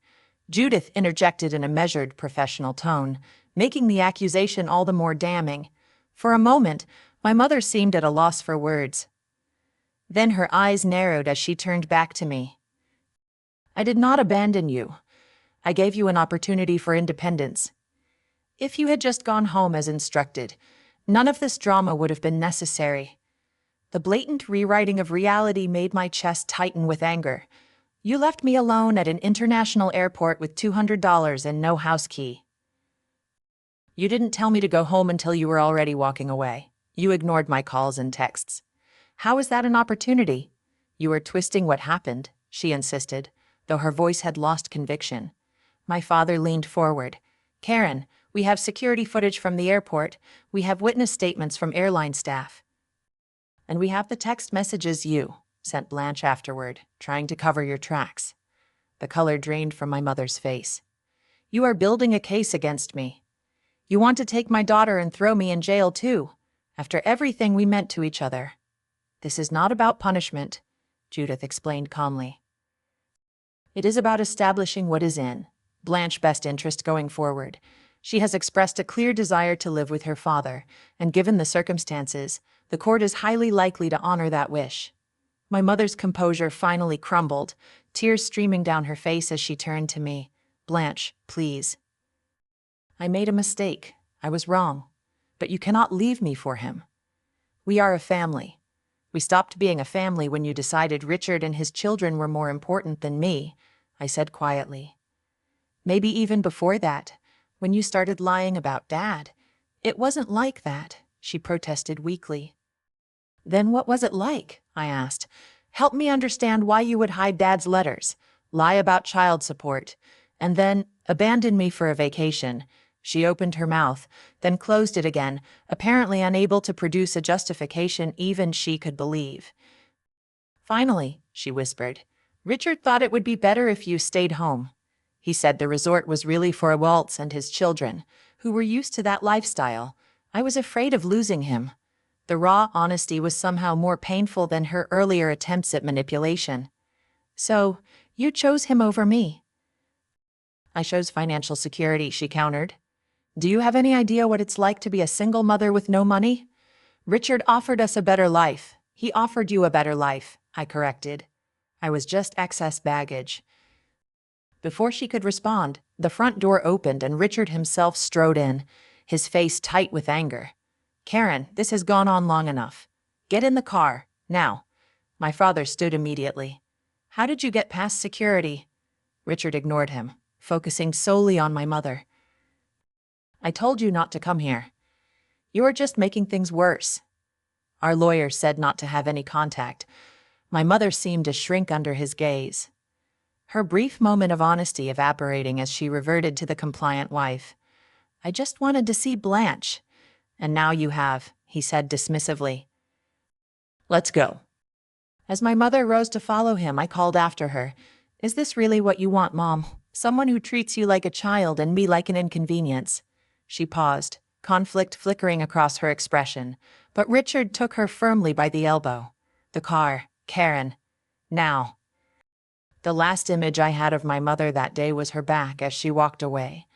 Speaker 1: Judith interjected in a measured, professional tone, making the accusation all the more damning. For a moment, my mother seemed at a loss for words. Then her eyes narrowed as she turned back to me. "I did not abandon you. I gave you an opportunity for independence. If you had just gone home as instructed, none of this drama would have been necessary." The blatant rewriting of reality made my chest tighten with anger. "You left me alone at an international airport with $200 and no house key. You didn't tell me to go home until you were already walking away. You ignored my calls and texts. How is that an opportunity?" "You are twisting what happened," she insisted, though her voice had lost conviction. My father leaned forward. "Karen, we have security footage from the airport. We have witness statements from airline staff. And we have the text messages you sent Blanche afterward, trying to cover your tracks." The color drained from my mother's face. "You are building a case against me. You want to take my daughter and throw me in jail too, after everything we meant to each other." "This is not about punishment," Judith explained calmly. "It is about establishing what is in Blanche's best interest going forward. She has expressed a clear desire to live with her father, and given the circumstances, the court is highly likely to honor that wish." My mother's composure finally crumbled, tears streaming down her face as she turned to me. "Blanche, please. I made a mistake. I was wrong. But you cannot leave me for him. We are a family. We stopped being a family when you decided Richard and his children were more important than me," I said quietly. "Maybe even before that, when you started lying about Dad." "It wasn't like that," she protested weakly. "Then what was it like?" I asked. "Help me understand why you would hide Dad's letters, lie about child support, and then abandon me for a vacation." She opened her mouth, then closed it again, apparently unable to produce a justification even she could believe. "Finally," she whispered, "Richard thought it would be better if you stayed home. He said the resort was really for Waltz and his children, who were used to that lifestyle. I was afraid of losing him." The raw honesty was somehow more painful than her earlier attempts at manipulation. "So, you chose him over me?" "I chose financial security," she countered. "Do you have any idea what it's like to be a single mother with no money?" "Richard offered us a better life. He offered you a better life," I corrected. "I was just excess baggage." Before she could respond, the front door opened and Richard himself strode in, his face tight with anger. "Karen, this has gone on long enough. Get in the car, now." My father stood immediately. "How did you get past security?" Richard ignored him, focusing solely on my mother. "I told you not to come here. You are just making things worse." Our lawyer said not to have any contact. My mother seemed to shrink under his gaze, her brief moment of honesty evaporating as she reverted to the compliant wife. "I just wanted to see Blanche." "And now you have," he said dismissively. Let's go. As my mother rose to follow him, I called after her. Is this really what you want, Mom? Someone who treats you like a child and me like an inconvenience. She paused, conflict flickering across her expression, but Richard took her firmly by the elbow. The car, Karen. Now. The last image I had of my mother that day was her back as she walked away,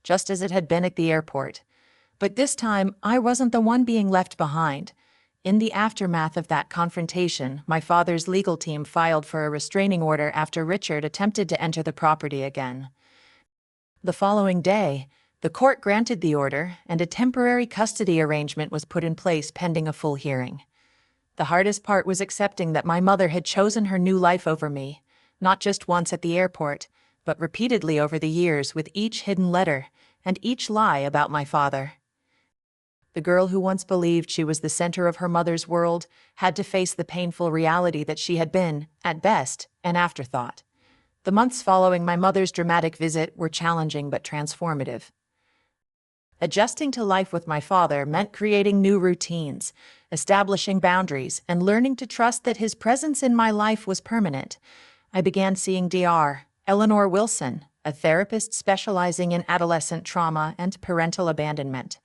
Speaker 1: just as it had been at the airport. But this time, I wasn't the one being left behind. In the aftermath of that confrontation, my father's legal team filed for a restraining order after Richard attempted to enter the property again. The following day, the court granted the order, and a temporary custody arrangement was put in place pending a full hearing. The hardest part was accepting that my mother had chosen her new life over me, not just once at the airport, but repeatedly over the years with each hidden letter and each lie about my father. The girl who once believed she was the center of her mother's world had to face the painful reality that she had been, at best, an afterthought. The months following my mother's dramatic visit were challenging but transformative. Adjusting to life with my father meant creating new routines, establishing boundaries, and learning to trust that his presence in my life was permanent. I began seeing Dr. Eleanor Wilson, a therapist specializing in adolescent trauma and parental abandonment.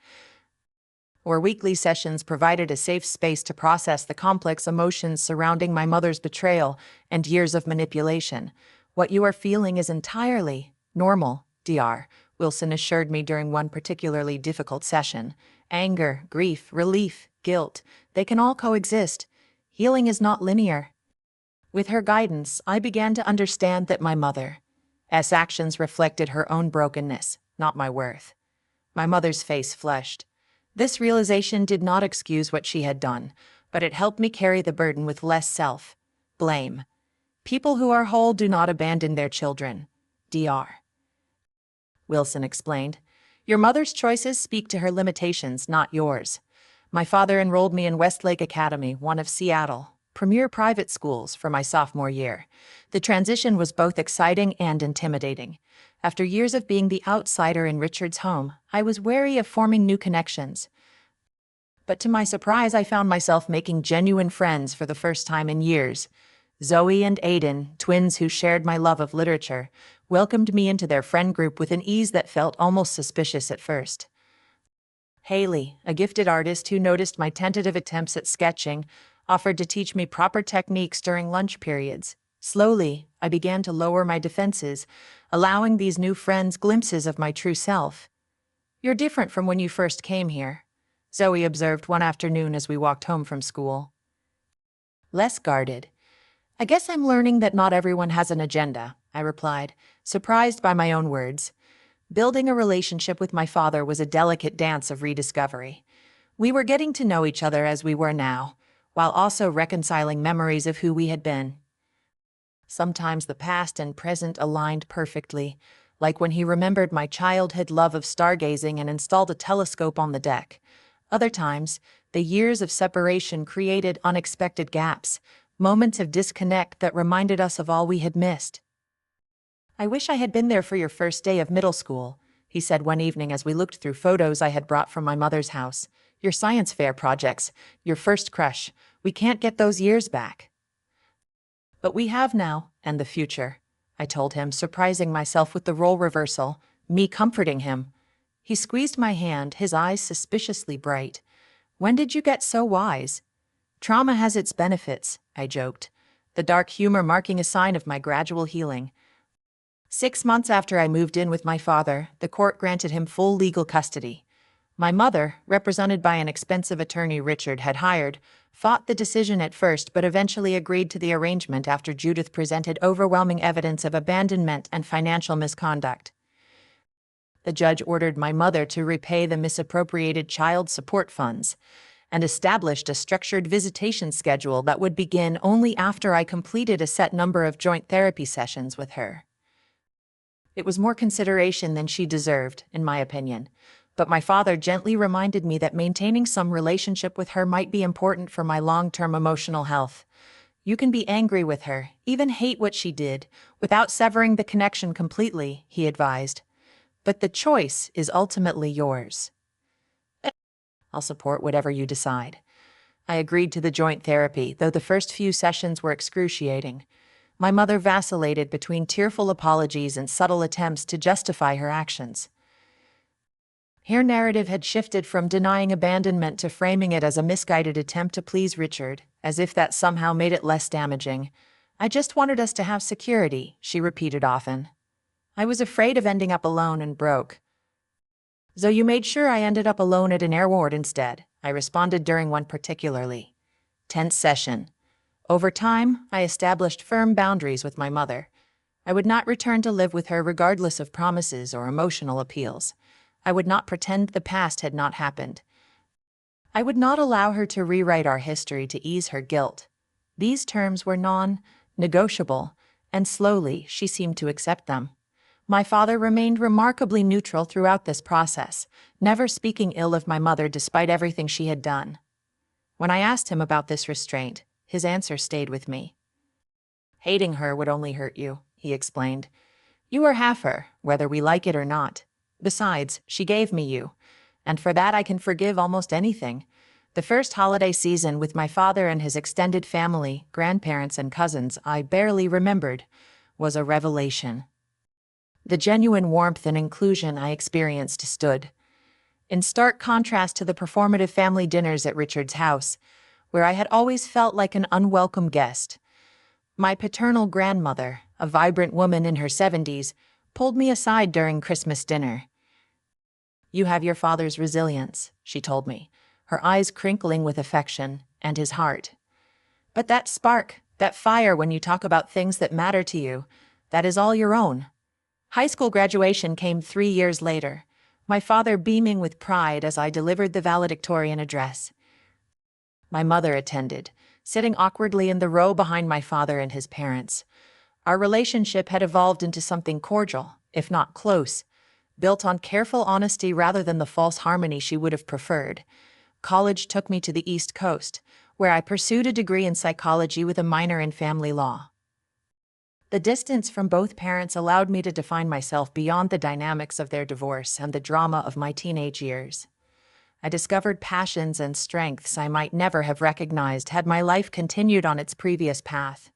Speaker 1: Our weekly sessions provided a safe space to process the complex emotions surrounding my mother's betrayal and years of manipulation. What you are feeling is entirely normal, Dr. Wilson assured me during one particularly difficult session. Anger, grief, relief, guilt, they can all coexist. Healing is not linear. With her guidance, I began to understand that my mother's actions reflected her own brokenness, not my worth. My mother's face flushed. This realization did not excuse what she had done, but it helped me carry the burden with less self-blame. People who are whole do not abandon their children, Dr. Wilson explained. Your mother's choices speak to her limitations, not yours. My father enrolled me in Westlake Academy, one of Seattle's premier private schools, for my sophomore year. The transition was both exciting and intimidating. After years of being the outsider in Richard's home, I was wary of forming new connections. But to my surprise, I found myself making genuine friends for the first time in years. Zoe and Aiden, twins who shared my love of literature, welcomed me into their friend group with an ease that felt almost suspicious at first. Haley, a gifted artist who noticed my tentative attempts at sketching, offered to teach me proper techniques during lunch periods. Slowly, I began to lower my defenses, allowing these new friends glimpses of my true self. You're different from when you first came here, Zoe observed one afternoon as we walked home from school. Less guarded. I guess I'm learning that not everyone has an agenda, I replied, surprised by my own words. Building a relationship with my father was a delicate dance of rediscovery. We were getting to know each other as we were now, while also reconciling memories of who we had been. Sometimes the past and present aligned perfectly, like when he remembered my childhood love of stargazing and installed a telescope on the deck. Other times, the years of separation created unexpected gaps, moments of disconnect that reminded us of all we had missed. I wish I had been there for your first day of middle school, he said one evening as we looked through photos I had brought from my mother's house. Your science fair projects, your first crush, we can't get those years back. But we have now, and the future, I told him, surprising myself with the role reversal, me comforting him. He squeezed my hand, his eyes suspiciously bright. When did you get so wise? Trauma has its benefits, I joked, the dark humor marking a sign of my gradual healing. 6 months after I moved in with my father, the court granted him full legal custody. My mother, represented by an expensive attorney Richard had hired, fought the decision at first but eventually agreed to the arrangement after Judith presented overwhelming evidence of abandonment and financial misconduct. The judge ordered my mother to repay the misappropriated child support funds and established a structured visitation schedule that would begin only after I completed a set number of joint therapy sessions with her. It was more consideration than she deserved, in my opinion, but my father gently reminded me that maintaining some relationship with her might be important for my long-term emotional health. You can be angry with her, even hate what she did, without severing the connection completely, he advised. But the choice is ultimately yours. I'll support whatever you decide. I agreed to the joint therapy, though the first few sessions were excruciating. My mother vacillated between tearful apologies and subtle attempts to justify her actions. Her narrative had shifted from denying abandonment to framing it as a misguided attempt to please Richard, as if that somehow made it less damaging. I just wanted us to have security, she repeated often. I was afraid of ending up alone and broke. So you made sure I ended up alone at an air ward instead, I responded during one particularly tense session. Over time, I established firm boundaries with my mother. I would not return to live with her regardless of promises or emotional appeals. I would not pretend the past had not happened. I would not allow her to rewrite our history to ease her guilt. These terms were non-negotiable, and slowly she seemed to accept them. My father remained remarkably neutral throughout this process, never speaking ill of my mother despite everything she had done. When I asked him about this restraint, his answer stayed with me. Hating her would only hurt you, he explained. You are half her, whether we like it or not. Besides, she gave me you, and for that I can forgive almost anything. The first holiday season with my father and his extended family, grandparents and cousins I barely remembered, was a revelation. The genuine warmth and inclusion I experienced stood in stark contrast to the performative family dinners at Richard's house, where I had always felt like an unwelcome guest. My paternal grandmother, a vibrant woman in her 70s, pulled me aside during Christmas dinner. You have your father's resilience, she told me, her eyes crinkling with affection, and his heart. But that spark, that fire when you talk about things that matter to you, that is all your own. High school graduation came 3 years later, my father beaming with pride as I delivered the valedictorian address. My mother attended, sitting awkwardly in the row behind my father and his parents. Our relationship had evolved into something cordial, if not close, built on careful honesty rather than the false harmony she would have preferred. College took me to the East Coast, where I pursued a degree in psychology with a minor in family law. The distance from both parents allowed me to define myself beyond the dynamics of their divorce and the drama of my teenage years. I discovered passions and strengths I might never have recognized had my life continued on its previous path.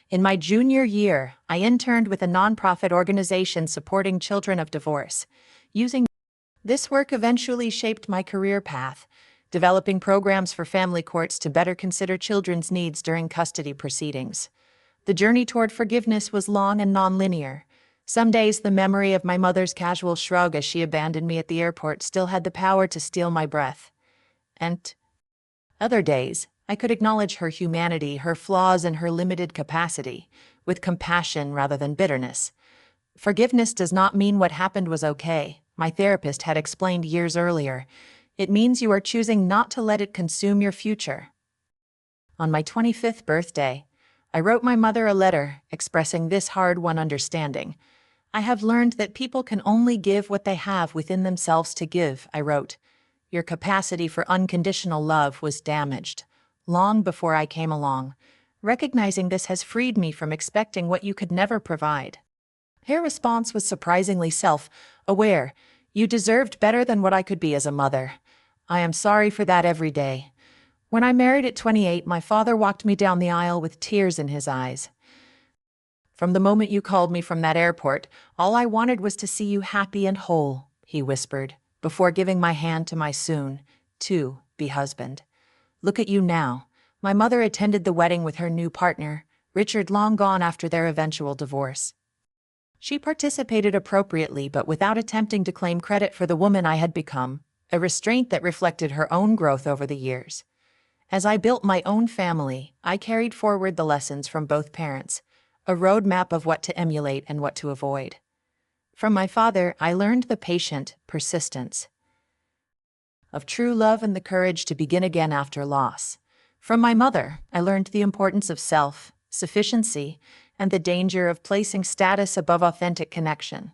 Speaker 1: In my junior year, I interned with a nonprofit organization supporting children of divorce. This work eventually shaped my career path, developing programs for family courts to better consider children's needs during custody proceedings. The journey toward forgiveness was long and nonlinear. Some days the memory of my mother's casual shrug as she abandoned me at the airport still had the power to steal my breath. And other days, I could acknowledge her humanity, her flaws, and her limited capacity, with compassion rather than bitterness. Forgiveness does not mean what happened was okay, my therapist had explained years earlier. It means you are choosing not to let it consume your future. On my 25th birthday, I wrote my mother a letter expressing this hard-won understanding. I have learned that people can only give what they have within themselves to give, I wrote. Your capacity for unconditional love was damaged, long before I came along. Recognizing this has freed me from expecting what you could never provide. Her response was surprisingly self-aware. You deserved better than what I could be as a mother. I am sorry for that every day. When I married at 28, my father walked me down the aisle with tears in his eyes. From the moment you called me from that airport, all I wanted was to see you happy and whole, he whispered, before giving my hand to my soon-to-be husband. Look at you now. My mother attended the wedding with her new partner, Richard, long gone after their eventual divorce. She participated appropriately but without attempting to claim credit for the woman I had become, a restraint that reflected her own growth over the years. As I built my own family, I carried forward the lessons from both parents, a roadmap of what to emulate and what to avoid. From my father, I learned the patient persistence of true love and the courage to begin again after loss. From my mother, I learned the importance of self-sufficiency and the danger of placing status above authentic connection.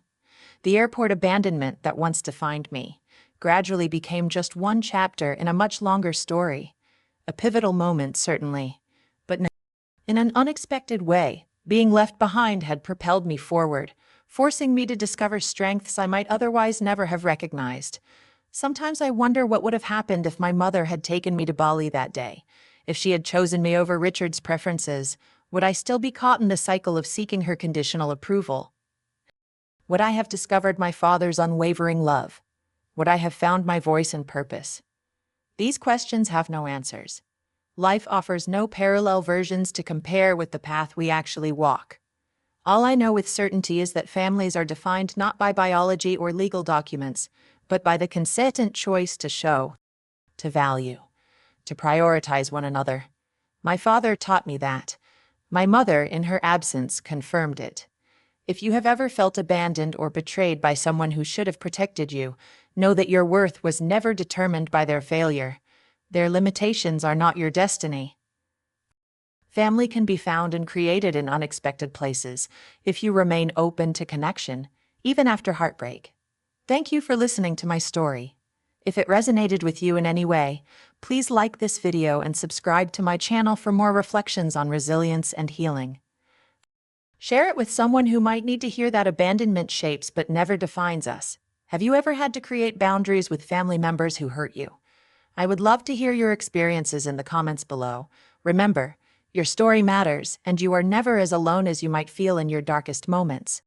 Speaker 1: The airport abandonment that once defined me gradually became just one chapter in a much longer story. A pivotal moment, certainly, but in an unexpected way, being left behind had propelled me forward, forcing me to discover strengths I might otherwise never have recognized. Sometimes I wonder what would have happened if my mother had taken me to Bali that day. If she had chosen me over Richard's preferences, would I still be caught in the cycle of seeking her conditional approval? Would I have discovered my father's unwavering love? Would I have found my voice and purpose? These questions have no answers. Life offers no parallel versions to compare with the path we actually walk. All I know with certainty is that families are defined not by biology or legal documents, but by the consistent choice to show, to value, to prioritize one another. My father taught me that. My mother, in her absence, confirmed it. If you have ever felt abandoned or betrayed by someone who should have protected you, know that your worth was never determined by their failure. Their limitations are not your destiny. Family can be found and created in unexpected places if you remain open to connection, even after heartbreak. Thank you for listening to my story. If it resonated with you in any way, please like this video and subscribe to my channel for more reflections on resilience and healing. Share it with someone who might need to hear that abandonment shapes but never defines us. Have you ever had to create boundaries with family members who hurt you? I would love to hear your experiences in the comments below. Remember, your story matters, and you are never as alone as you might feel in your darkest moments.